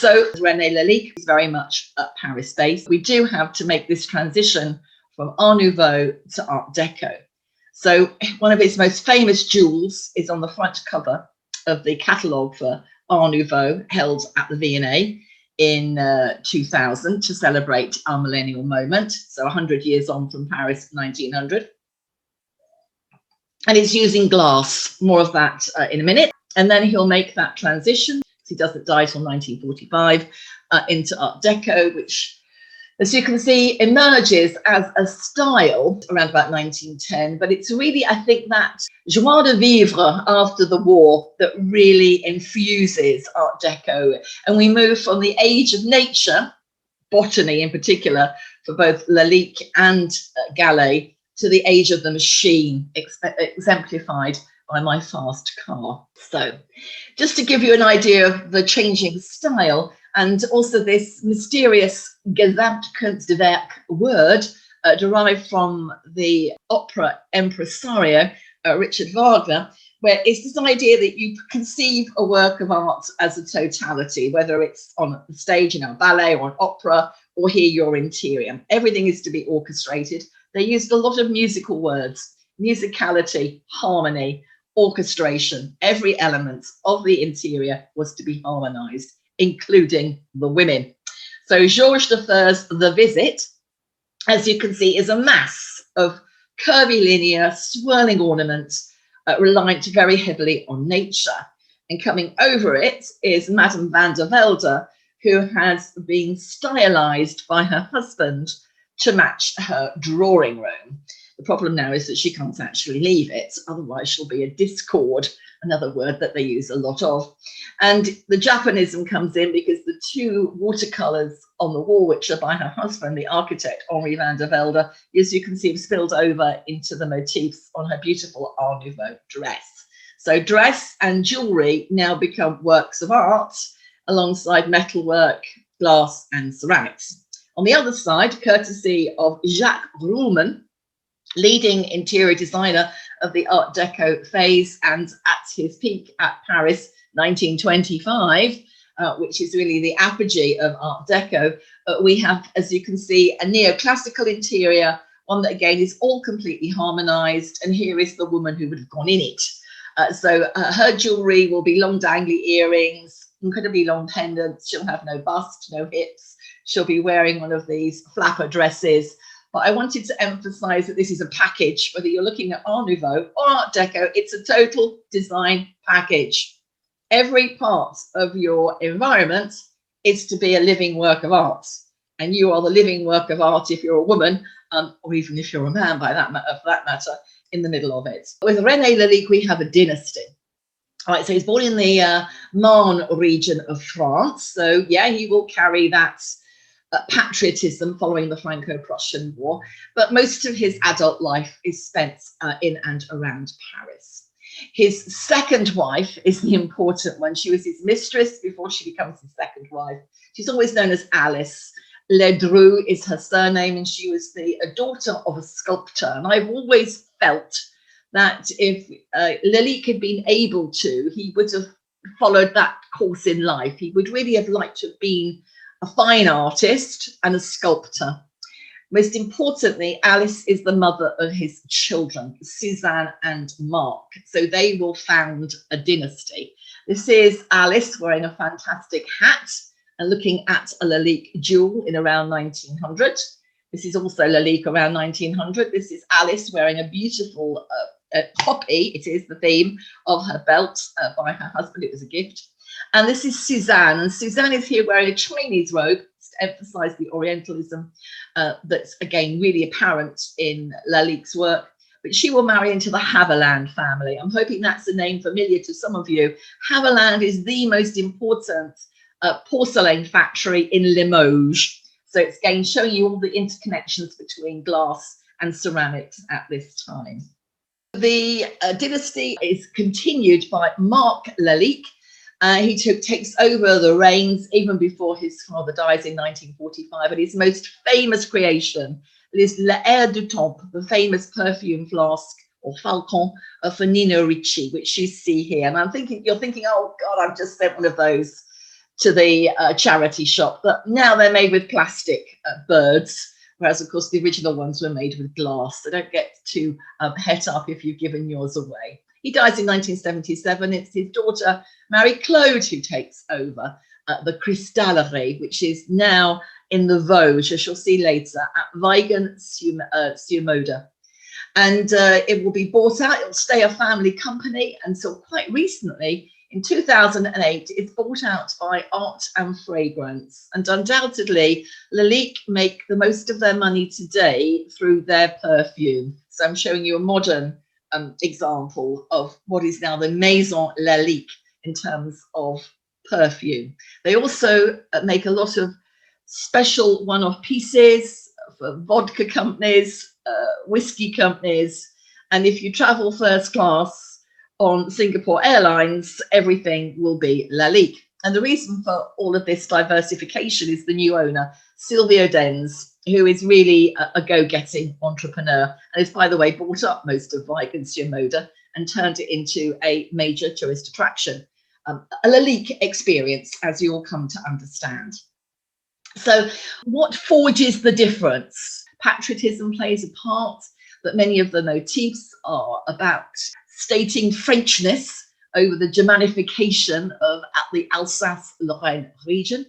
So René Lalique is very much Paris-based. We do have to make this transition from Art Nouveau to Art Deco. So one of his most famous jewels is on the front cover of the catalogue for Art Nouveau, held at the V&A in 2000 to celebrate our millennial moment. So 100 years on from Paris 1900. And it's using glass, more of that in a minute. And then he'll make that transition. He doesn't die till 1945 into Art Deco, which, as you can see, emerges as a style around about 1910. But it's really, I think, that joie de vivre after the war that really infuses Art Deco. And we move from the age of nature, botany in particular, for both Lalique and Gallé, to the age of the machine, exemplified by my fast car. So just to give you an idea of the changing style, and also this mysterious Gesamtkunstwerk word derived from the opera impresario Richard Wagner, where it's this idea that you conceive a work of art as a totality, whether it's on the stage in a ballet or an opera, or here your interior. Everything is to be orchestrated. They used a lot of musical words: musicality, harmony, orchestration. Every element of the interior was to be harmonized, including the women. So Georges III's The Visit, as you can see, is a mass of curvy linear, swirling ornaments, reliant very heavily on nature. And coming over it is Madame van der Velde, who has been stylized by her husband to match her drawing room. The problem now is that she can't actually leave it, otherwise she'll be a discord, another word that they use a lot of. And the Japanism comes in because the two watercolors on the wall, which are by her husband, the architect Henri van der Velde, as you can see, have spilled over into the motifs on her beautiful Art Nouveau dress. So dress and jewelry now become works of art alongside metalwork, glass and ceramics. On the other side, courtesy of Jacques Ruhlmann, leading interior designer of the Art Deco phase, and at his peak at Paris 1925, which is really the apogee of Art Deco, we have, as you can see, a neoclassical interior, one that again is all completely harmonized, and here is the woman who would have gone in it. So her jewelry will be long dangly earrings, incredibly long pendants. She'll have no bust, no hips. She'll be wearing one of these flapper dresses. But I wanted to emphasize that this is a package. Whether you're looking at Art Nouveau or Art Deco, it's a total design package. Every part of your environment is to be a living work of art. And you are the living work of art if you're a woman, or even if you're a man, for that matter, in the middle of it. With René Lalique, we have a dynasty. All right, so he's born in the Marne region of France. So yeah, he will carry that patriotism following the Franco-Prussian War, but most of his adult life is spent in and around Paris. His second wife is the important one. She was his mistress before she becomes his second wife. She's always known as Alice. Ledru is her surname, and she was the daughter of a sculptor. And I've always felt that if Lalique had been able to, he would have followed that course in life. He would really have liked to have been a fine artist and a sculptor. Most importantly, Alice is the mother of his children, Suzanne and Mark. So they will found a dynasty. This is Alice wearing a fantastic hat and looking at a Lalique jewel in around 1900. This is also Lalique around 1900. This is Alice wearing a beautiful poppy. It is the theme of her belt by her husband. It was a gift. And this is Suzanne, and Suzanne is here wearing a Chinese robe to emphasize the Orientalism that's again really apparent in Lalique's work. But she will marry into the Haviland family. I'm hoping that's a name familiar to some of you. Haviland is the most important porcelain factory in Limoges. So it's again showing you all the interconnections between glass and ceramics at this time. The dynasty is continued by Marc Lalique. He takes over the reins even before his father dies in 1945, and his most famous creation is l'Air du Temps, the famous perfume flask or falcon for Nino Ricci, which you see here. And you're thinking, oh God, I've just sent one of those to the charity shop, but now they're made with plastic birds, whereas of course the original ones were made with glass. So don't get too het up if you've given yours away. He dies in 1977. It's his daughter Marie Claude who takes over the Cristallerie, which is now in the Vosges, as you'll see later, at Weigen-sur-Moder. And it will be bought out. It'll stay a family company until quite recently, in 2008, it's bought out by Art and Fragrance. And undoubtedly, Lalique make the most of their money today through their perfume. So I'm showing you a modern example of what is now the Maison Lalique in terms of perfume. They also make a lot of special one-off pieces for vodka companies, whiskey companies, and if you travel first class on Singapore Airlines, everything will be Lalique. And the reason for all of this diversification is the new owner, Silvio Denz, who is really a go-getting entrepreneur, and has, by the way, bought up most of Weigen-sur-Moder and turned it into a major tourist attraction, a Lalique experience, as you will come to understand. So what forges the difference? Patriotism plays a part, but many of the motifs are about stating Frenchness over the Germanification of the Alsace-Lorraine region.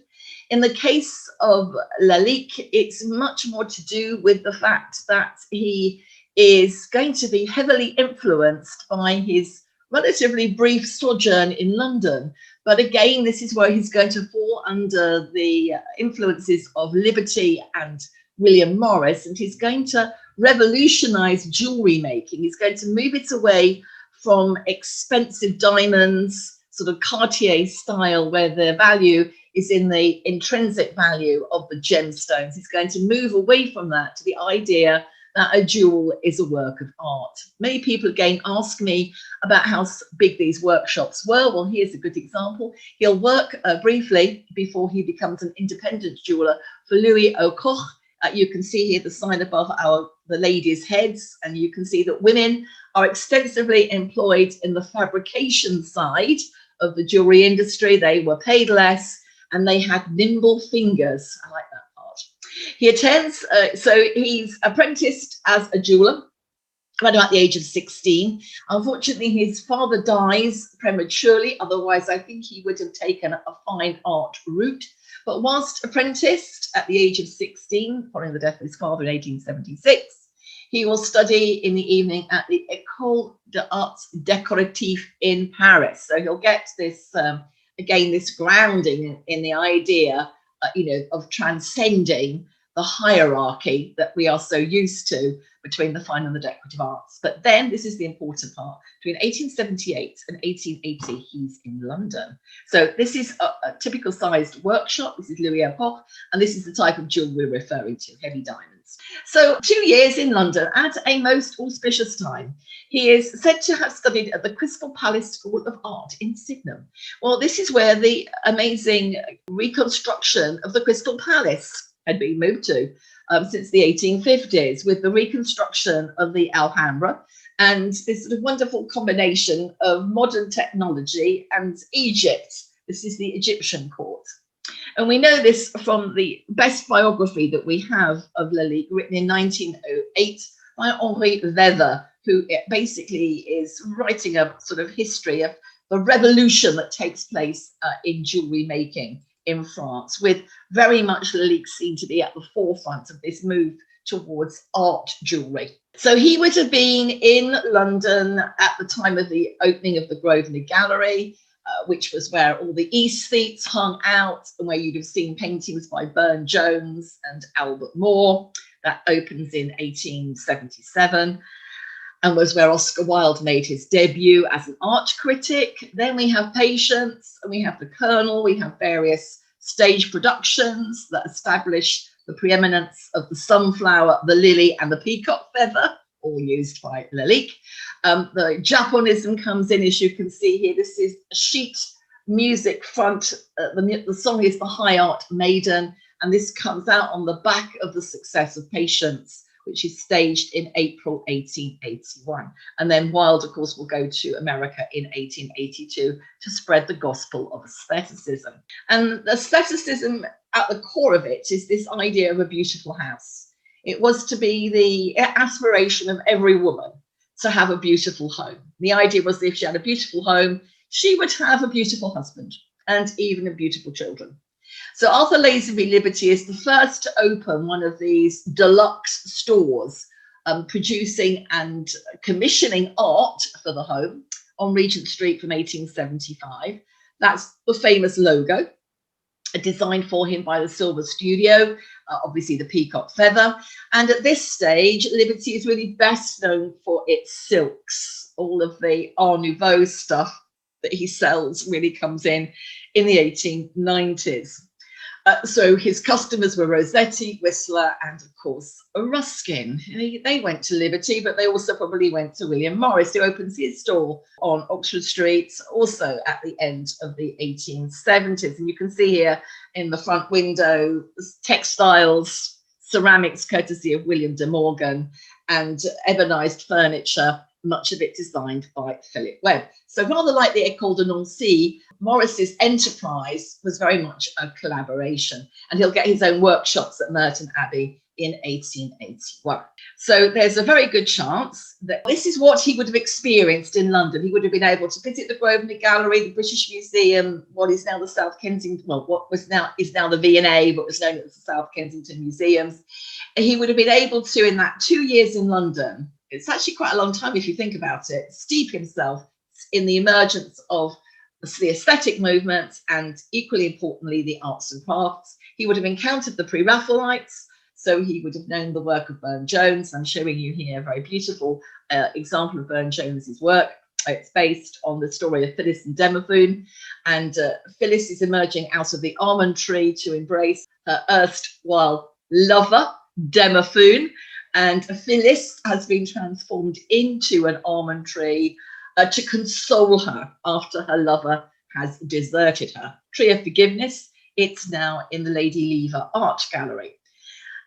In the case of Lalique, it's much more to do with the fact that he is going to be heavily influenced by his relatively brief sojourn in London. But again, this is where he's going to fall under the influences of Liberty and William Morris, and he's going to revolutionize jewelry making. He's going to move it away from expensive diamonds, sort of Cartier style, where the value is in the intrinsic value of the gemstones. He's going to move away from that to the idea that a jewel is a work of art. Many people again ask me about how big these workshops were. Well, here's a good example. He'll work briefly before he becomes an independent jeweler for Louis Aucoch. You can see here the sign above the ladies' heads, and you can see that women are extensively employed in the fabrication side of the jewelry industry. They were paid less and they had nimble fingers. I like that part. He attends, so he's apprenticed as a jeweler right about the age of 16. Unfortunately, his father dies prematurely. Otherwise, I think he would have taken a fine art route. But whilst apprenticed at the age of 16, following the death of his father in 1876, he will study in the evening at the École d'Arts Décoratifs in Paris. So he'll get this, again, this grounding in the idea, of transcending the hierarchy that we are so used to between the fine and the decorative arts. But then, this is the important part, between 1878 and 1880, he's in London. So this is a typical sized workshop. This is Louis Aucoch, and this is the type of jewelry we're referring to, heavy diamonds. So 2 years in London at a most auspicious time. He is said to have studied at the Crystal Palace School of Art in Sydenham. Well, this is where the amazing reconstruction of the Crystal Palace had been moved to since the 1850s, with the reconstruction of the Alhambra and this sort of wonderful combination of modern technology and Egypt. This is the Egyptian court. And we know this from the best biography that we have of Lalique, written in 1908 by Henri Weber, who basically is writing a sort of history of the revolution that takes place in jewelry making in France, with very much Lalique seen to be at the forefront of this move towards art jewelry. So he would have been in London at the time of the opening of the Grosvenor Gallery, which was where all the aesthetes hung out and where you'd have seen paintings by Burne-Jones and Albert Moore. That opens in 1877. And was where Oscar Wilde made his debut as an art critic. Then we have Patience, and we have the Colonel, we have various stage productions that establish the preeminence of the sunflower, the lily, and the peacock feather, all used by Lalique. The Japonism comes in, as you can see here. This is a sheet music front. The song is The High Art Maiden, and this comes out on the back of the success of Patience, which is staged in April 1881. And then Wilde, of course, will go to America in 1882 to spread the gospel of aestheticism. And aestheticism, at the core of it, is this idea of a beautiful house. It was to be the aspiration of every woman to have a beautiful home. The idea was that if she had a beautiful home, she would have a beautiful husband and even a beautiful children. So Arthur Lazenby Liberty is the first to open one of these deluxe stores, producing and commissioning art for the home on Regent Street from 1875. That's the famous logo, designed for him by the Silver Studio, obviously the peacock feather. And at this stage, Liberty is really best known for its silks. All of the Art Nouveau stuff that he sells really comes in the 1890s. So his customers were Rossetti, Whistler, and of course Ruskin. They went to Liberty, but they also probably went to William Morris, who opens his store on Oxford Street, also at the end of the 1870s. And you can see here in the front window, textiles, ceramics courtesy of William de Morgan, and ebonized furniture, much of it designed by Philip Webb. So rather like the École de Nancy, Morris's enterprise was very much a collaboration, and he'll get his own workshops at Merton Abbey in 1881. So there's a very good chance that this is what he would have experienced in London. He would have been able to visit the Grosvenor Gallery, the British Museum, what is now the South Kensington, well, what was now is now the V&A, but was known as the South Kensington Museums. He would have been able to, in that 2 years in London, it's actually quite a long time if you think about it, steep himself in the emergence of the aesthetic movement and, equally importantly, the arts and crafts. He would have encountered the Pre-Raphaelites, so he would have known the work of Burne-Jones. I'm showing you here a very beautiful example of Burne-Jones's work. It's based on the story of Phyllis and Demophoon, and Phyllis is emerging out of the almond tree to embrace her erstwhile lover, Demophoon, and Phyllis has been transformed into an almond tree to console her after her lover has deserted her. Tree of Forgiveness, it's now in the Lady Lever Art Gallery.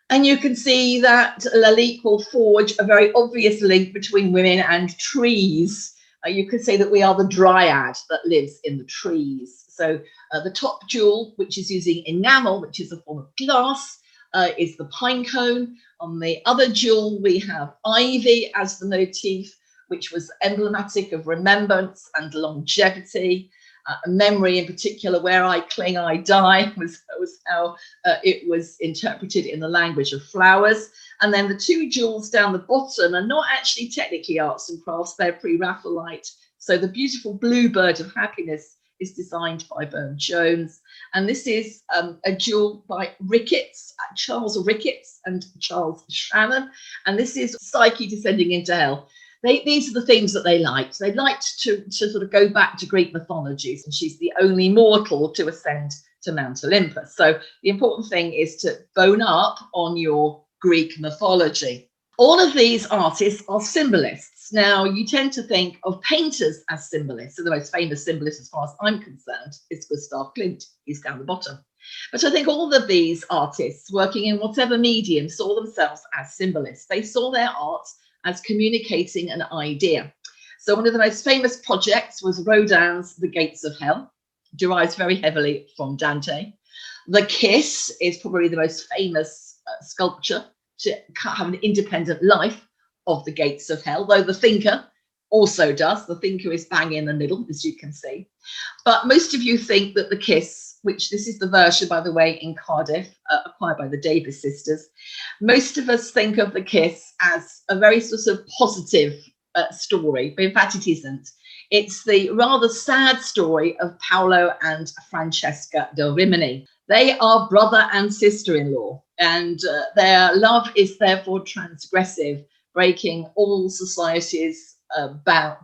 And you can see that Lalique will forge a very obvious link between women and trees. You could say that we are the dryad that lives in the trees. So the top jewel, which is using enamel, which is a form of glass, is the pine cone. On the other jewel, we have ivy as the motif, which was emblematic of remembrance and longevity. Memory in particular, where I cling, I die, was how it was interpreted in the language of flowers. And then the two jewels down the bottom are not actually technically arts and crafts, they're Pre-Raphaelite. So the beautiful Bluebird of Happiness is designed by Burne-Jones. And this is a jewel by Ricketts, Charles Ricketts and Charles Shannon. And this is Psyche descending into hell. These are the themes that they liked. They liked to sort of go back to Greek mythologies, and she's the only mortal to ascend to Mount Olympus. So the important thing is to bone up on your Greek mythology. All of these artists are symbolists. Now, you tend to think of painters as symbolists. So the most famous symbolist, as far as I'm concerned, is Gustav Klimt. He's down the bottom. But I think all of these artists, working in whatever medium, saw themselves as symbolists. They saw their art as communicating an idea. So one of the most famous projects was Rodin's The Gates of Hell, derives very heavily from Dante. The Kiss is probably the most famous sculpture to have an independent life of the Gates of Hell, though the Thinker also does. The Thinker is bang in the middle, as you can see. But most of you think that the Kiss, which this is the version, by the way, in Cardiff, acquired by the Davis sisters. Most of us think of the Kiss as a very sort of positive story, but in fact it isn't. It's the rather sad story of Paolo and Francesca del Rimini. They are brother and sister-in-law, and their love is therefore transgressive, breaking all society's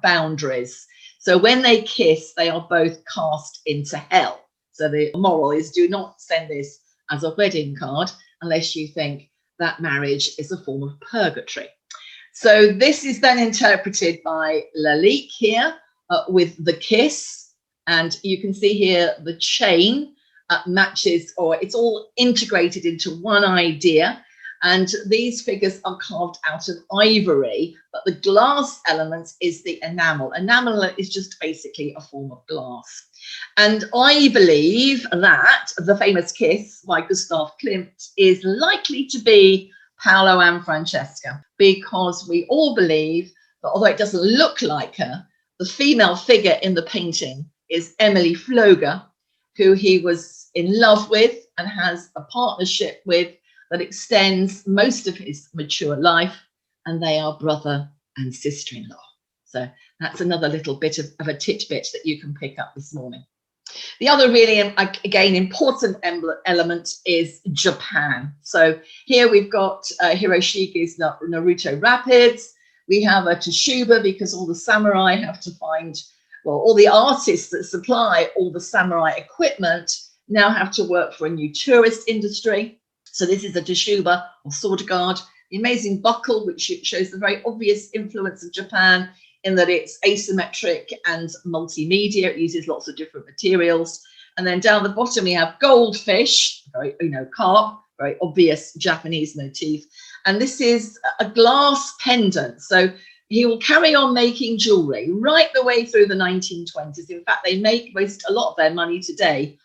boundaries. So when they kiss, they are both cast into hell. So the moral is, do not send this as a wedding card unless you think that marriage is a form of purgatory. So this is then interpreted by Lalique here with the kiss. And you can see here the chain matches, or it's all integrated into one idea. And these figures are carved out of ivory, but the glass element is the enamel. Enamel is just basically a form of glass. And I believe that the famous kiss by Gustav Klimt is likely to be Paolo and Francesca, because we all believe that although it doesn't look like her, the female figure in the painting is Emile Floger, who he was in love with and has a partnership with that extends most of his mature life, and they are brother and sister-in-law. So that's another little bit of a tidbit that you can pick up this morning. The other really, again, important element is Japan. So here we've got Hiroshige's Naruto Rapids. We have a Toshuba, because all the samurai have to find, well, all the artists that supply all the samurai equipment now have to work for a new tourist industry. So this is a Toshuba, or sword guard. The amazing buckle, which shows the very obvious influence of Japan in that it's asymmetric and multimedia. It uses lots of different materials. And then down the bottom, we have goldfish, very, carp, very obvious Japanese motif. And this is a glass pendant. So he will carry on making jewelry right the way through the 1920s. In fact, they make a lot of their money today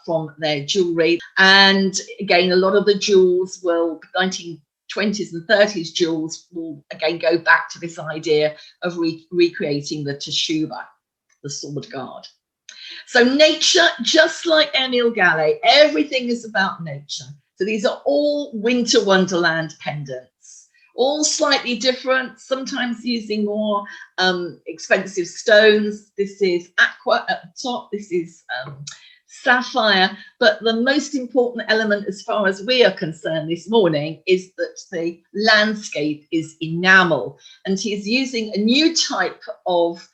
from their jewelry. And again, a lot of the jewels will, 1920s and 30s jewels will again go back to this idea of recreating the Toshuba, the sword guard. So nature, just like Emile Gallé, everything is about nature. So these are all winter wonderland pendants, all slightly different, sometimes using more expensive stones. This is aqua at the top, this is sapphire, but the most important element as far as we are concerned this morning is that the landscape is enamel, and he's using a new type of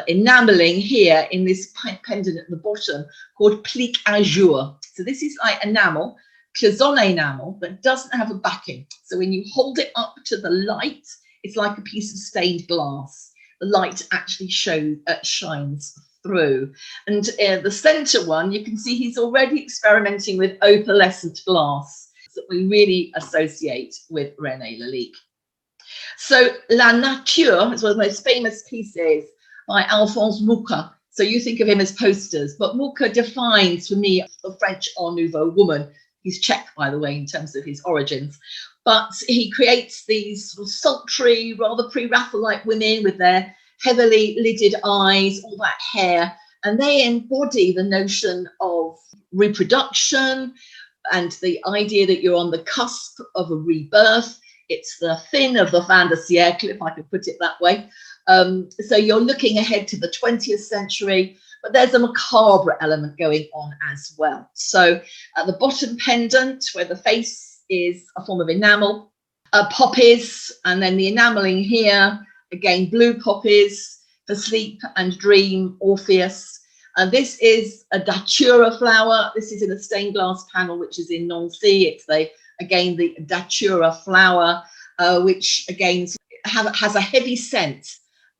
enameling here in this pendant at the bottom called plique à jour. So this is like enamel, cloisonne enamel, but doesn't have a backing. So when you hold it up to the light, it's like a piece of stained glass. The light actually shines through. And the center one, you can see he's already experimenting with opalescent glass that we really associate with René Lalique. So La Nature is one of the most famous pieces by Alphonse Mucha. So you think of him as posters, but Mucha defines for me the French Art Nouveau woman. He's Czech, by the way, in terms of his origins. But he creates these sort of sultry, rather pre-Raphaelite women with their heavily lidded eyes, all that hair, and they embody the notion of reproduction and the idea that you're on the cusp of a rebirth. It's the fin of the fin de siècle, if I could put it that way. So you're looking ahead to the 20th century, but there's a macabre element going on as well. So at the bottom pendant, where the face is a form of enamel, poppies, and then the enameling here, again, blue poppies for sleep and dream, Orpheus. This is a datura flower. This is in a stained glass panel, which is in Nancy. It's the datura flower, which again has a heavy scent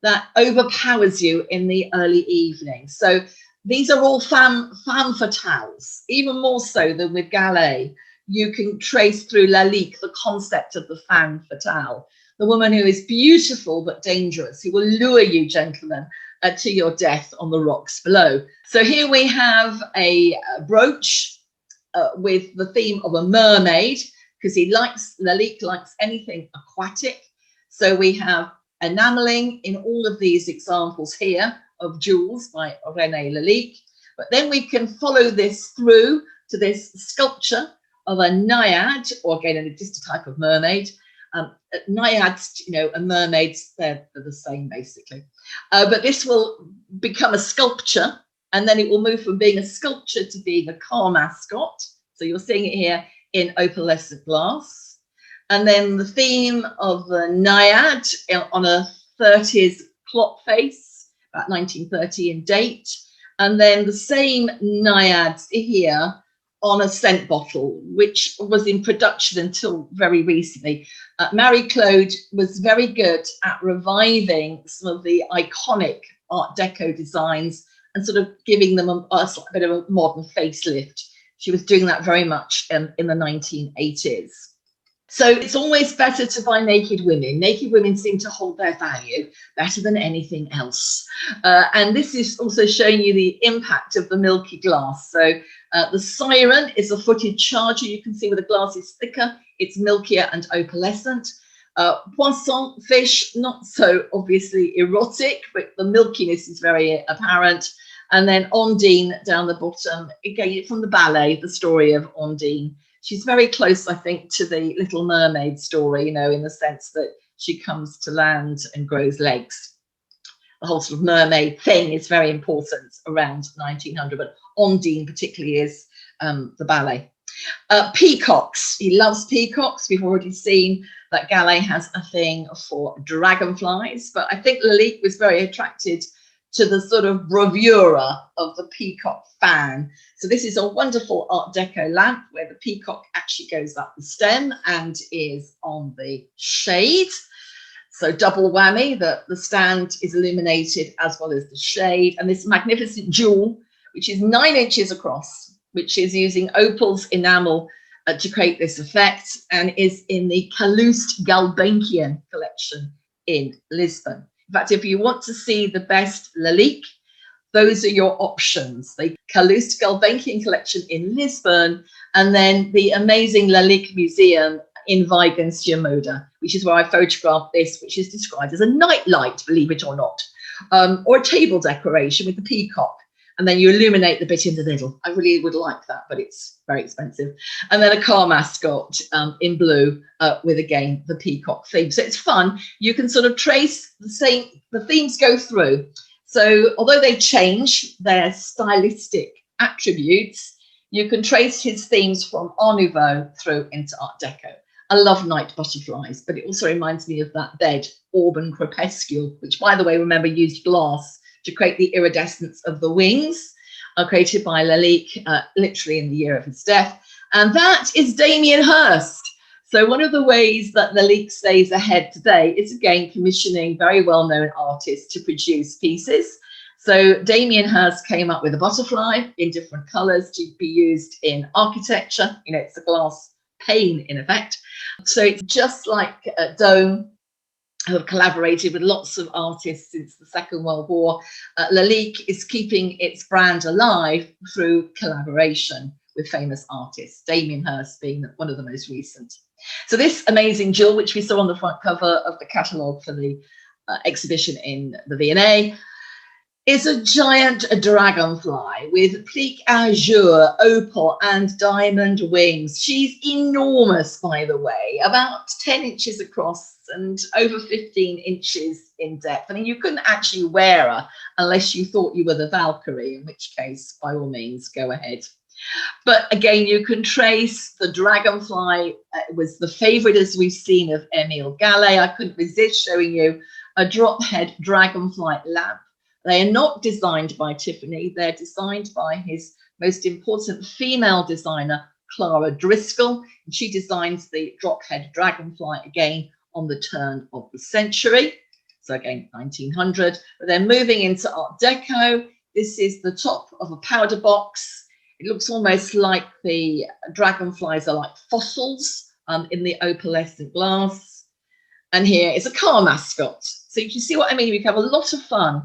that overpowers you in the early evening. So these are all femme fatales, even more so than with Gallé. You can trace through Lalique the concept of the femme fatale, the woman who is beautiful but dangerous, who will lure you, gentlemen, to your death on the rocks below. So here we have a brooch with the theme of a mermaid, because Lalique likes anything aquatic. So we have enameling in all of these examples here of jewels by René Lalique. But then we can follow this through to this sculpture of a naiad, or again, just a type of mermaid. Naiads, and mermaids, they're the same basically. But this will become a sculpture, and then it will move from being a sculpture to being a car mascot. So you're seeing it here in opalescent glass. And then the theme of the naiad on a 30s clock face, about 1930 in date. And then the same naiads here on a scent bottle, which was in production until very recently. Marie-Claude was very good at reviving some of the iconic Art Deco designs and sort of giving them a bit of a modern facelift. She was doing that very much in the 1980s. So it's always better to buy naked women. Naked women seem to hold their value better than anything else. And this is also showing you the impact of the milky glass. So the siren is a footed charger. You can see where the glass is thicker, it's milkier and opalescent. Poisson, fish, not so obviously erotic, but the milkiness is very apparent. And then Ondine down the bottom, again from the ballet, the story of Ondine. She's very close, I think, to the Little Mermaid story, you know, in the sense that she comes to land and grows legs. The whole sort of mermaid thing is very important around 1900, but Ondine particularly is the ballet. Peacocks, he loves peacocks. We've already seen that Gallé has a thing for dragonflies, but I think Lalique was very attracted to the sort of bravura of the peacock fan. So this is a wonderful Art Deco lamp where the peacock actually goes up the stem and is on the shade. So double whammy, the stand is illuminated as well as the shade. And this magnificent jewel, which is 9 inches across, which is using opals enamel to create this effect, and is in the Calouste Gulbenkian collection in Lisbon. In fact, if you want to see the best Lalique, those are your options. The Calouste Gulbenkian collection in Lisbon, and then the amazing Lalique Museum in Weigen-sur-Moder, which is where I photographed this, which is described as a nightlight, believe it or not, or a table decoration with the peacock. And then you illuminate the bit in the middle. I really would like that, but it's very expensive. And then a car mascot in blue with, again, the peacock theme. So it's fun. You can sort of trace the themes go through. So although they change their stylistic attributes, you can trace his themes from Art Nouveau through into Art Deco. I love night butterflies, but it also reminds me of that bed, Auburn Crepuscule, which, by the way, remember, used glass to create the iridescence of the wings, created by Lalique, literally in the year of his death. And that is Damien Hirst. So one of the ways that Lalique stays ahead today is, again, commissioning very well-known artists to produce pieces. So Damien Hirst came up with a butterfly in different colours to be used in architecture. You know, it's a glass pane, in effect. So it's just like Dome, who have collaborated with lots of artists since the Second World War. Lalique is keeping its brand alive through collaboration with famous artists, Damien Hirst being one of the most recent. So this amazing jewel, which we saw on the front cover of the catalogue for the exhibition in the V&A, is a giant dragonfly with plique azure, opal and diamond wings. She's enormous, by the way, about 10 inches across and over 15 inches in depth. I mean, you couldn't actually wear her unless you thought you were the Valkyrie, in which case, by all means, go ahead. But again, you can trace the dragonfly. It was the favorite, as we've seen, of Emile Gallé. I couldn't resist showing you a drop head dragonfly lamp. They are not designed by Tiffany. They're designed by his most important female designer, Clara Driscoll. And she designs the drop head dragonfly again on the turn of the century. So again, 1900. But then moving into Art Deco, this is the top of a powder box. It looks almost like the dragonflies are like fossils in the opalescent glass. And here is a car mascot. So you can see what I mean. We can have a lot of fun,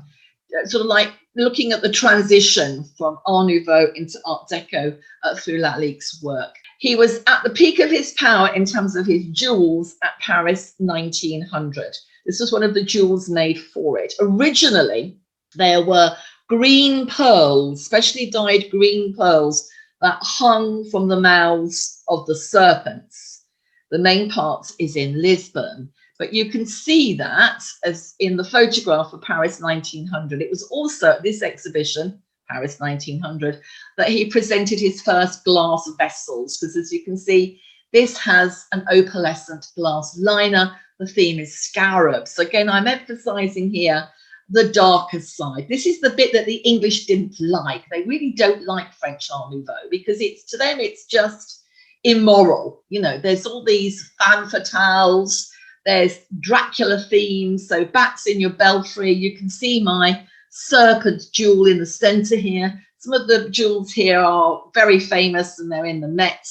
sort of like looking at the transition from Art Nouveau into Art Deco through Lalique's work. He was at the peak of his power in terms of his jewels at Paris 1900. This was one of the jewels made for it. Originally, there were green pearls, specially dyed green pearls that hung from the mouths of the serpents. The main part is in Lisbon. But you can see that as in the photograph of Paris 1900. It was also at this exhibition, Paris 1900, that he presented his first glass vessels, because as you can see, this has an opalescent glass liner. The theme is scarabs. So again, I'm emphasizing here the darker side. This is the bit that the English didn't like. They really don't like French Art Nouveau because to them, it's just immoral. You know, there's all these femme fatales. There's Dracula themes, so bats in your belfry. You can see my serpent jewel in the center here. Some of the jewels here are very famous and they're in the Met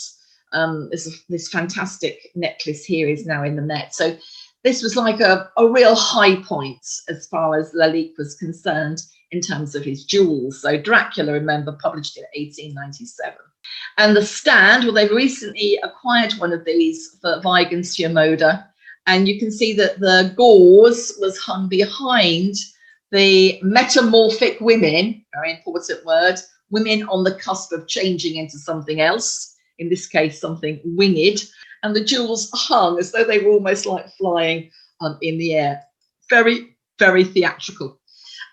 This fantastic necklace here is now in the Met. So this was like a real high point as far as Lalique was concerned in terms of his jewels. So Dracula, remember, published in 1897. And the stand, well, they've recently acquired one of these for Weigen's Moda. And you can see that the gauze was hung behind the metamorphic women, very important word, women on the cusp of changing into something else, in this case, something winged. And the jewels hung as though they were almost like flying in the air. Very, very theatrical.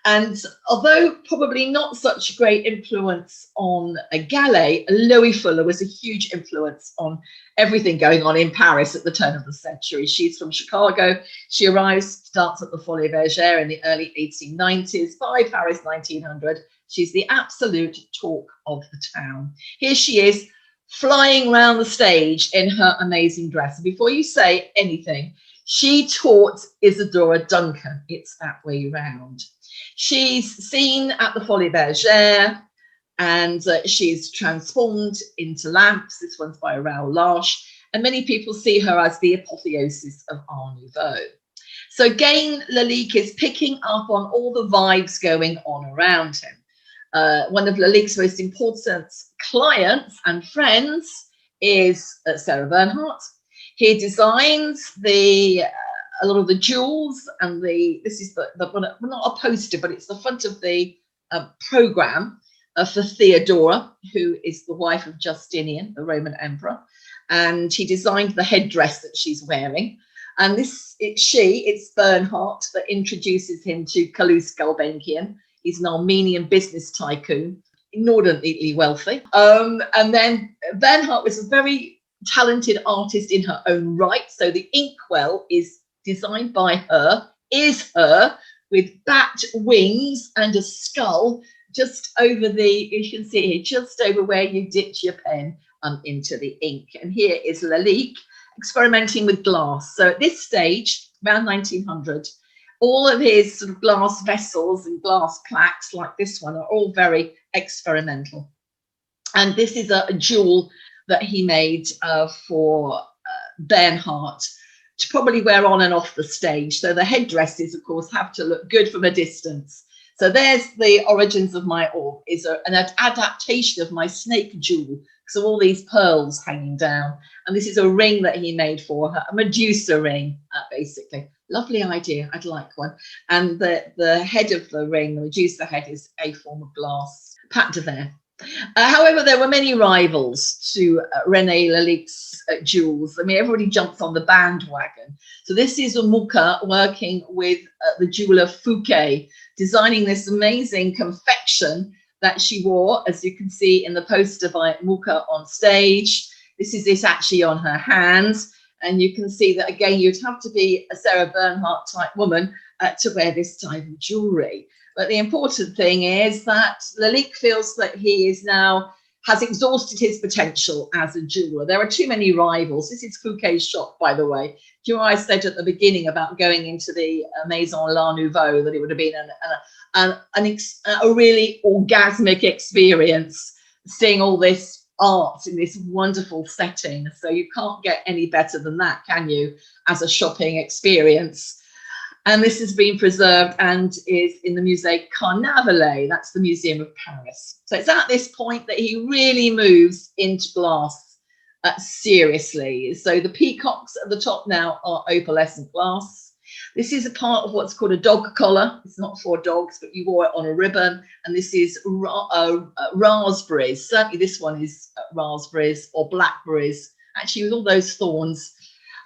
And although probably not such great influence on Gallé, Louis Fuller was a huge influence on everything going on in Paris at the turn of the century. She's from Chicago. She arrives to dance at the Folies Bergère in the early 1890s. By Paris 1900, she's the absolute talk of the town. Here she is, flying around the stage in her amazing dress. And before you say anything, she taught Isadora Duncan. It's that way round. She's seen at the Folies Bergère, and she's transformed into lamps. This one's by Raoul Larche, and many people see her as the apotheosis of Art Nouveau. So again, Lalique is picking up on all the vibes going on around him. One of Lalique's most important clients and friends is Sarah Bernhardt. He designs a lot of the jewels, and this is the not a poster, but it's the front of the program for Theodora, who is the wife of Justinian, the Roman emperor, and he designed the headdress that she's wearing. And it's Bernhardt that introduces him to Kalous Gulbenkian. He's an Armenian business tycoon, inordinately wealthy. And then Bernhardt was a very talented artist in her own right. So the inkwell is designed by her, with bat wings and a skull just over you can see here, just over where you ditch your pen into the ink. And here is Lalique experimenting with glass. So at this stage, around 1900, all of his sort of glass vessels and glass plaques like this one are all very experimental. And this is a jewel that he made for Bernhardt to probably wear on and off the stage. So the headdresses, of course, have to look good from a distance. So there's the origins of my orb, is an adaptation of my snake jewel, because of all these pearls hanging down. And this is a ring that he made for her, a Medusa ring, basically. Lovely idea, I'd like one. And the head of the ring, the Medusa head, is a form of glass, Pat de Verre. However, there were many rivals to René Lalique's jewels. I mean, everybody jumps on the bandwagon. So this is Muka working with the jeweler Fouquet, designing this amazing confection that she wore, as you can see in the poster by Muka on stage. This is it actually on her hands. And you can see that, again, you'd have to be a Sarah Bernhardt type woman to wear this type of jewelry. But the important thing is that Lalique feels that he has exhausted his potential as a jeweler. There are too many rivals. This is Fouquet's shop, by the way. Do you know I said at the beginning about going into the Maison Art Nouveau, that it would have been a really orgasmic experience, seeing all this art in this wonderful setting. So you can't get any better than that, can you, as a shopping experience? And this has been preserved and is in the Musée Carnavalet. That's the Museum of Paris. So it's at this point that he really moves into glass seriously. So the peacocks at the top now are opalescent glass. This is a part of what's called a dog collar. It's not for dogs, but you wore it on a ribbon. And this is raspberries. Certainly this one is raspberries or blackberries, actually with all those thorns.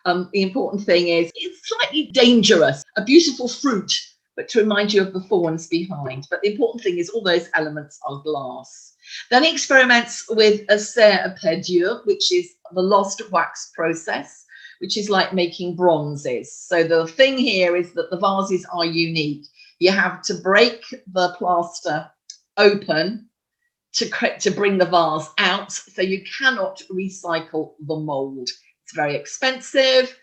The important thing is it's slightly dangerous, a beautiful fruit, but to remind you of the thorns behind. But the important thing is all those elements are glass. Then he experiments with a serre à perdure, which is the lost wax process, which is like making bronzes. So the thing here is that the vases are unique. You have to break the plaster open to bring the vase out, so you cannot recycle the mold. It's very expensive.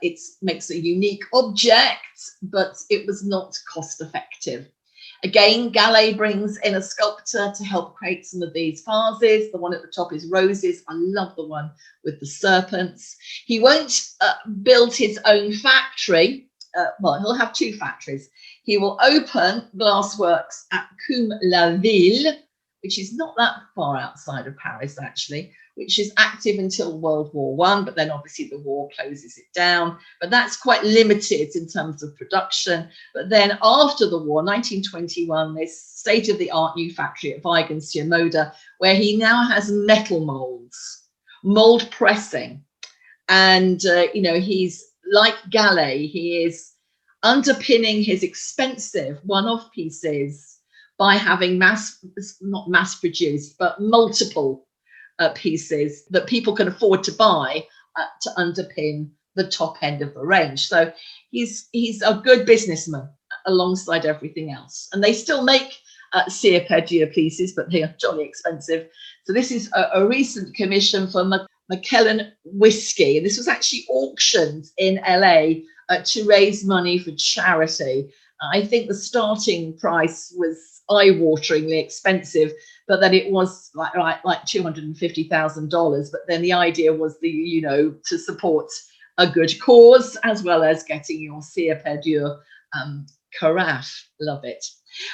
It makes a unique object, but it was not cost effective. Again, Gallé brings in a sculptor to help create some of these vases. The one at the top is roses. I love the one with the serpents. He won't build his own factory. Well, he'll have two factories. He will open glassworks at Cum-la-Ville, which is not that far outside of Paris, actually, which is active until World War I, but then obviously the war closes it down. But that's quite limited in terms of production. But then after the war, 1921, this state-of-the-art new factory at Weigen-sur-Moder, where he now has metal molds, mold pressing. And, you know, he's like Gallé, he is underpinning his expensive one-off pieces by having not mass produced, but multiple pieces that people can afford to buy to underpin the top end of the range. So he's a good businessman alongside everything else. And they still make cire perdu pieces, but they are jolly expensive. So this is a recent commission for Macallan whiskey. And this was actually auctioned in LA to raise money for charity. I think the starting price was eye-wateringly expensive, but then it was like $250,000. But then the idea was to support a good cause as well as getting your cire perdu carafe. Love it.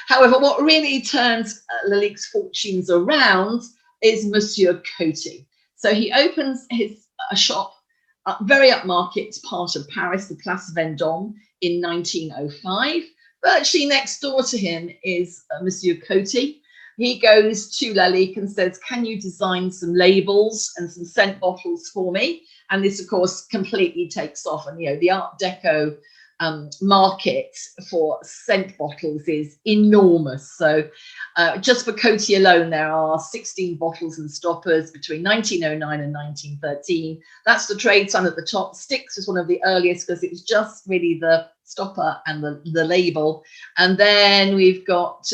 However, what really turns Lalique's fortunes around is Monsieur Coty. So he opens a shop very upmarket part of Paris, the Place Vendôme, in 1905. Virtually next door to him is Monsieur Coty. He goes to Lalique and says, can you design some labels and some scent bottles for me? And this, of course, completely takes off. And, you know, the Art Deco market for scent bottles is enormous. So just for Coty alone, there are 16 bottles and stoppers between 1909 and 1913. That's the trade sign at the top. Sticks was one of the earliest because it was just really the stopper and the label. And then we've got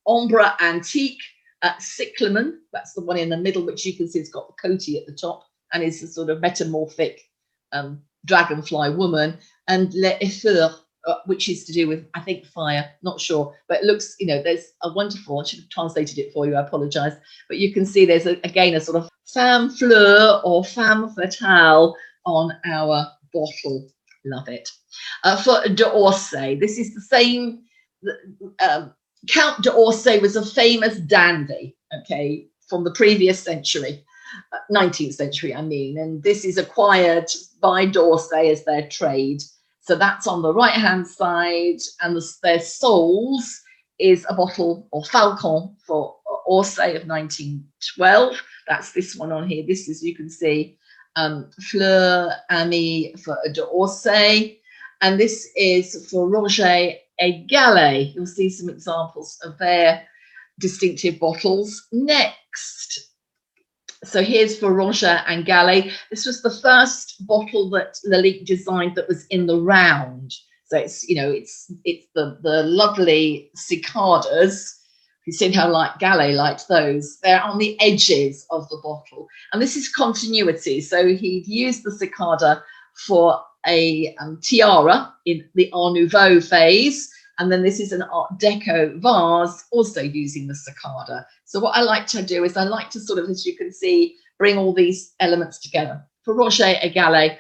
Ombre Antique at Cyclamen. That's the one in the middle, which you can see it's got the Coty at the top and is a sort of metamorphic dragonfly woman. And Les Effeurs, which is to do with, I think, fire, not sure, but it looks, you know, there's a wonderful, I should have translated it for you, I apologize, but you can see there's again a sort of femme fleur or femme fatale on our bottle. Love it. For d'Orsay, this is the same, Count d'Orsay was a famous dandy, okay, from the previous century, 19th century, I mean, and this is acquired by d'Orsay as their trade. So that's on the right-hand side, and their soles is a bottle, or Falcon, for Orsay of 1912. That's this one on here. This is, you can see, Fleur Ami for d'Orsay. And this is for Roger et Gallé. You'll see some examples of their distinctive bottles. Next. So here's for Roger and Gallé. This was the first bottle that Lalique designed that was in the round. So it's, you know, it's the lovely cicadas. You've seen how like Gallé liked those. They're on the edges of the bottle. And this is continuity. So he'd used the cicada for a tiara in the Art Nouveau phase. And then this is an Art Deco vase, also using the cicada. So what I like to do is I like to sort of, as you can see, bring all these elements together. For Roger et Gallé,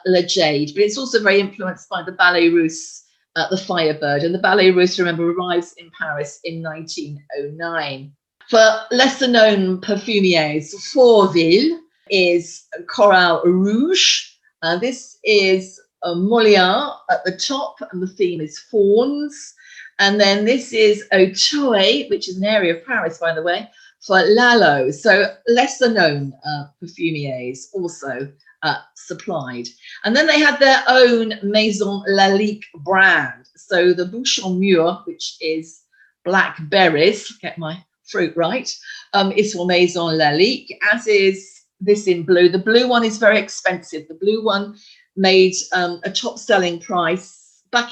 Le Jade, but it's also very influenced by the Ballet Russe, the Firebird. And the Ballet Russe, remember, arrives in Paris in 1909. For lesser known perfumiers, Faurville is Coral Rouge. This is Molière at the top, and the theme is fawns. And then this is Auteuil, which is an area of Paris, by the way, for Lalo. So lesser known perfumiers also supplied. And then they had their own Maison Lalique brand. So the Bouchon Mûr, which is black berries, get my fruit right, is for Maison Lalique, as is this in blue. The blue one is very expensive. The blue one made a top selling price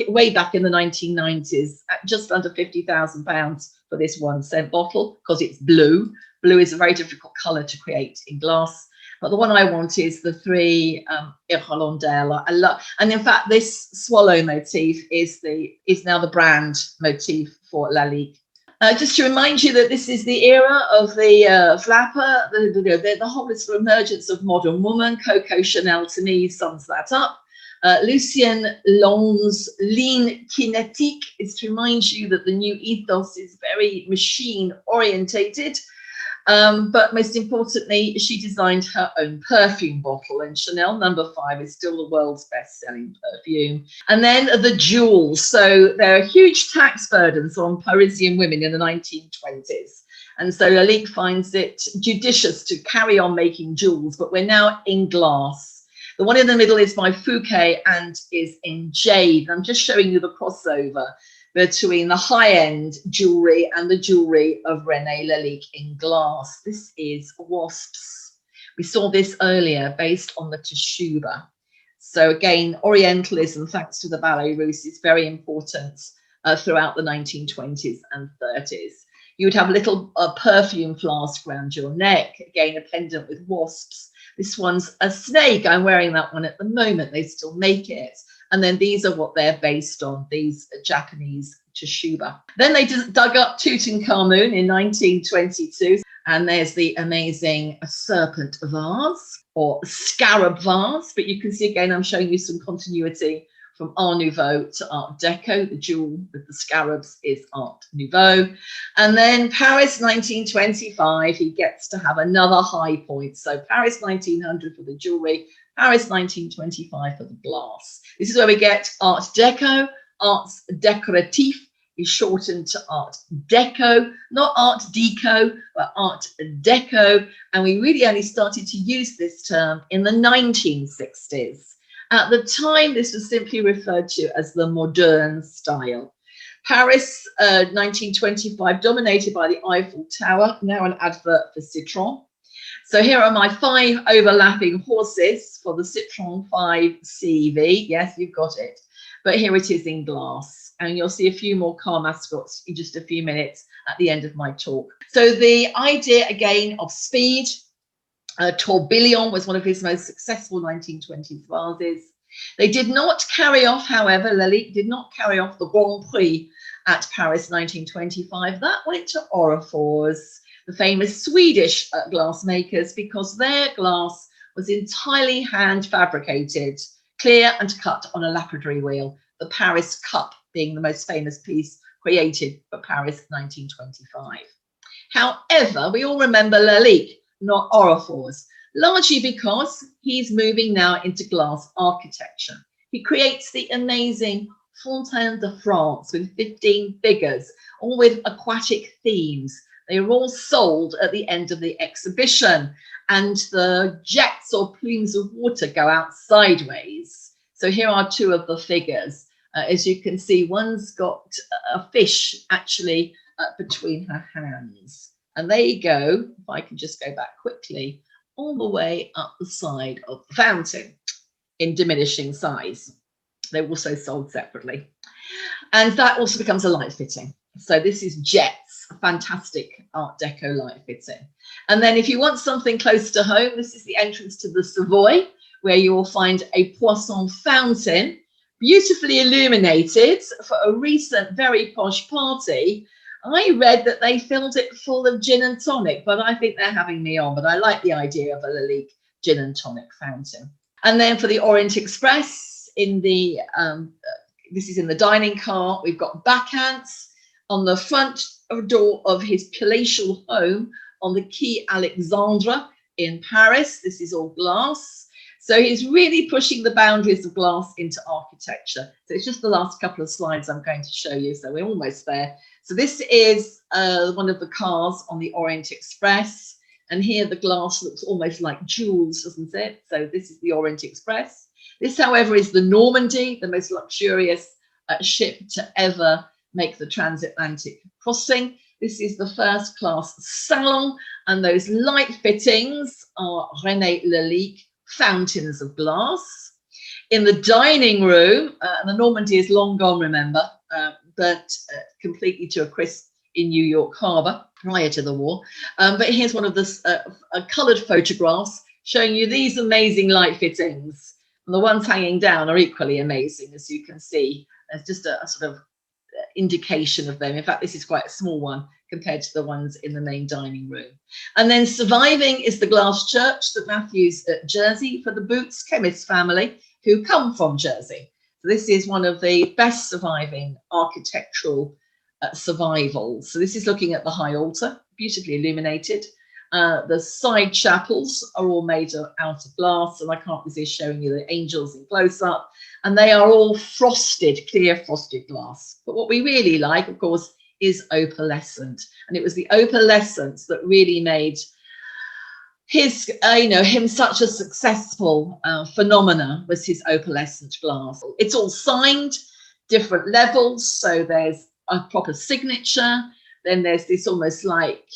way back in the 1990s at just under £50,000 for this 1 cent bottle, because it's blue. Blue is a very difficult color to create in glass. But the one I want is the 3 Hirondelle. I love, and in fact, this swallow motif is now the brand motif for Lalique. Just to remind you that this is the era of the flapper, the whole sort of emergence of modern woman. Coco Chanel, to me, sums that up. Lucien Long's Lean Kinetique is to remind you that the new ethos is very machine orientated. But most importantly, she designed her own perfume bottle, and Chanel No. 5 is still the world's best-selling perfume. And then the jewels. So there are huge tax burdens on Parisian women in the 1920s. And so Lalique finds it judicious to carry on making jewels, but we're now in glass. The one in the middle is by Fouquet and is in jade. I'm just showing you the crossover between the high-end jewelry and the jewelry of René Lalique in glass. This is wasps. We saw this earlier, based on the teshuba. So again, Orientalism, thanks to the Ballet Russe, is very important throughout the 1920s and 30s. You would have a little perfume flask around your neck, again, a pendant with wasps. This one's a snake. I'm wearing that one at the moment. They still make it. And then these are what they're based on, these Japanese teshuba. Then they just dug up Tutankhamun in 1922. And there's the amazing serpent vase or scarab vase. But you can see, again, I'm showing you some continuity from Art Nouveau to Art Deco. The jewel with the scarabs is Art Nouveau. And then Paris 1925, he gets to have another high point. So Paris 1900 for the jewelry, Paris 1925 for the glass. This is where we get Art Deco. Arts Décoratif is shortened to Art Deco, not Art Deco, but Art Deco. And we really only started to use this term in the 1960s. At the time, this was simply referred to as the modern style. Paris, 1925, dominated by the Eiffel Tower, now an advert for Citroën. So here are my 5 overlapping horses for the Citroën 5 CV. Yes, you've got it. But here it is in glass. And you'll see a few more car mascots in just a few minutes at the end of my talk. So the idea, again, of speed. Tourbillon was one of his most successful 1920s vases. They did not carry off, however, Lalique did not carry off the Grand Prix at Paris 1925. That went to Orrefors, the famous Swedish glassmakers, because their glass was entirely hand fabricated, clear and cut on a lapidary wheel, the Paris Cup being the most famous piece created for Paris 1925. However, we all remember Lalique, not Orrefors, largely because he's moving now into glass architecture. He creates the amazing Fontaine de France with 15 figures, all with aquatic themes. They are all sold at the end of the exhibition, and the jets or plumes of water go out sideways. So here are 2 of the figures. As you can see, one's got a fish actually between her hands. And there you go, if I can just go back quickly, all the way up the side of the fountain in diminishing size. They're also sold separately. And that also becomes a light fitting. So this is Jets, a fantastic Art Deco light fitting. And then if you want something close to home, this is the entrance to the Savoy, where you will find a Poisson fountain, beautifully illuminated for a recent very posh party. I read that they filled it full of gin and tonic, but I think they're having me on. But I like the idea of a Lalique gin and tonic fountain. And then for the Orient Express, in the this is in the dining car, we've got backhands on the front door of his palatial home on the Quai Alexandre in Paris. This is all glass. So he's really pushing the boundaries of glass into architecture. So it's just the last couple of slides I'm going to show you. So we're almost there. So this is one of the cars on the Orient Express. And here the glass looks almost like jewels, doesn't it? So this is the Orient Express. This, however, is the Normandy, the most luxurious ship to ever make the transatlantic crossing. This is the first class salon, and those light fittings are René Lalique fountains of glass. In the dining room, and the Normandy is long gone, remember, but completely to a crisp in New York Harbor prior to the war. But here's one of the coloured photographs showing you these amazing light fittings. And the ones hanging down are equally amazing, as you can see. There's just a sort of indication of them. In fact, this is quite a small one compared to the ones in the main dining room. And then surviving is the glass church, St Matthew's at Jersey, for the Boots chemist family who come from Jersey. So this is one of the best surviving architectural survivals. So this is looking at the high altar, beautifully illuminated. The side chapels are all made out of glass, and I can't resist showing you the angels in close-up. And they are all frosted, clear frosted glass. But what we really like, of course, is opalescent. And it was the opalescence that really made his, him such a successful phenomena, was his opalescent glass. It's all signed, different levels. So there's a proper signature. Then there's this almost like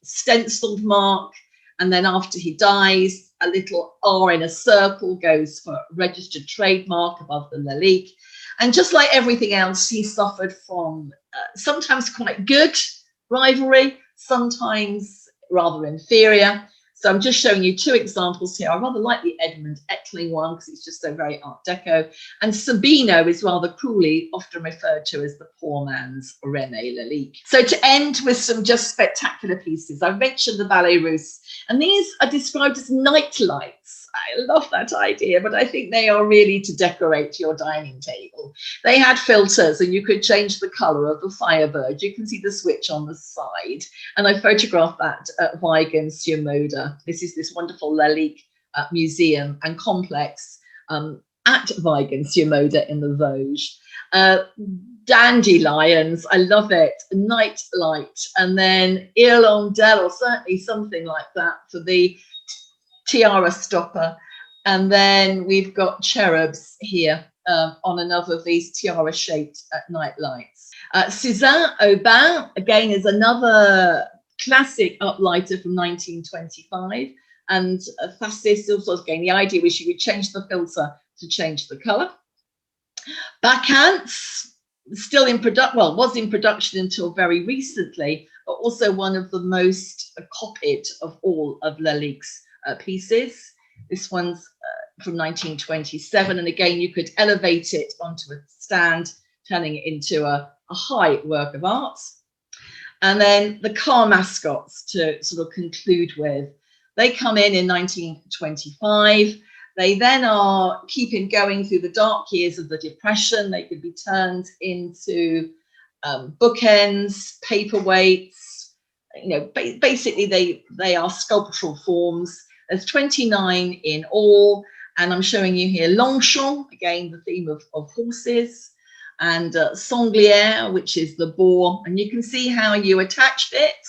stenciled mark. And then after he dies, a little R in a circle goes for registered trademark above the Lalique. And just like everything else, he suffered from sometimes quite good rivalry, sometimes rather inferior. So I'm just showing you two examples here. I rather like the Edmund Ettling one because it's just so very Art Deco. And Sabino is rather cruelly often referred to as the poor man's René Lalique. So to end with some just spectacular pieces, I've mentioned the Ballet Russe, and these are described as night lights. I love that idea, but I think they are really to decorate your dining table. They had filters and you could change the colour of the Firebird. You can see the switch on the side. And I photographed that at Weigen-sur-Moder. This is this wonderful Lalique museum and complex at Weigen-sur-Moder in the Vosges. Dandelions, I love it. Night light, and then Hirondelle, or certainly something like that for the tiara stopper. And then we've got cherubs here on another of these tiara shaped night lights. Suzanne Aubin, again, is another classic uplighter from 1925. And Fascis also, again, the idea was you would change the filter to change the color. Bacchants, still in production, well, was in production until very recently, but also one of the most copied of all of Lalique's pieces. This one's from 1927, and again you could elevate it onto a stand, turning it into a high work of art. And then the car mascots, to sort of conclude with, they come in 1925. They then are keeping going through the dark years of the Depression. They could be turned into bookends, paperweights. Basically they are sculptural forms. There's 29 in all, and I'm showing you here Longchamp, again the theme of horses, and Sanglière, which is the boar. And you can see how you attached it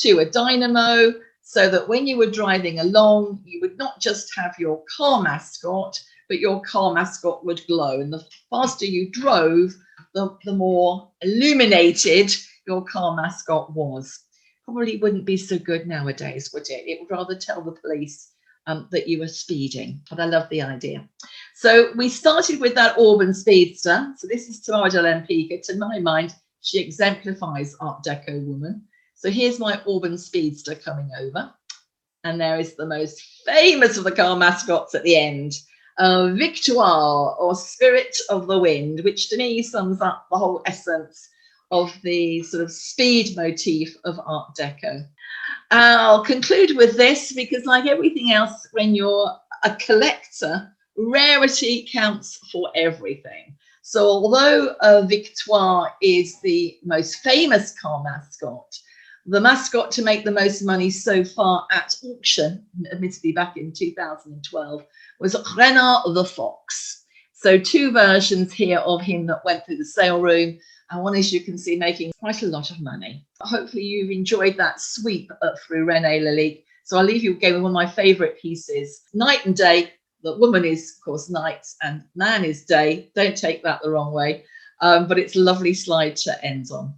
to a dynamo, so that when you were driving along, you would not just have your car mascot, but your car mascot would glow. And the faster you drove, the more illuminated your car mascot was. Probably wouldn't be so good nowadays, would it? It would rather tell the police that you were speeding, but I love the idea. So we started with that Auburn Speedster. So this is Tamara de Lempicka. To my mind, she exemplifies Art Deco woman. So here's my Auburn Speedster coming over. And there is the most famous of the car mascots at the end, Victoire, or Spirit of the Wind, which to me sums up the whole essence of the sort of speed motif of Art Deco. I'll conclude with this because, like everything else, when you're a collector, rarity counts for everything. So although Victoire is the most famous car mascot, the mascot to make the most money so far at auction, admittedly back in 2012, was Rene the Fox. So two versions here of him that went through the sale room, and one, as you can see, making quite a lot of money. Hopefully you've enjoyed that sweep through René Lalique. So I'll leave you again with one of my favourite pieces, Night and Day. The woman is, of course, night and man is day. Don't take that the wrong way, but it's a lovely slide to end on.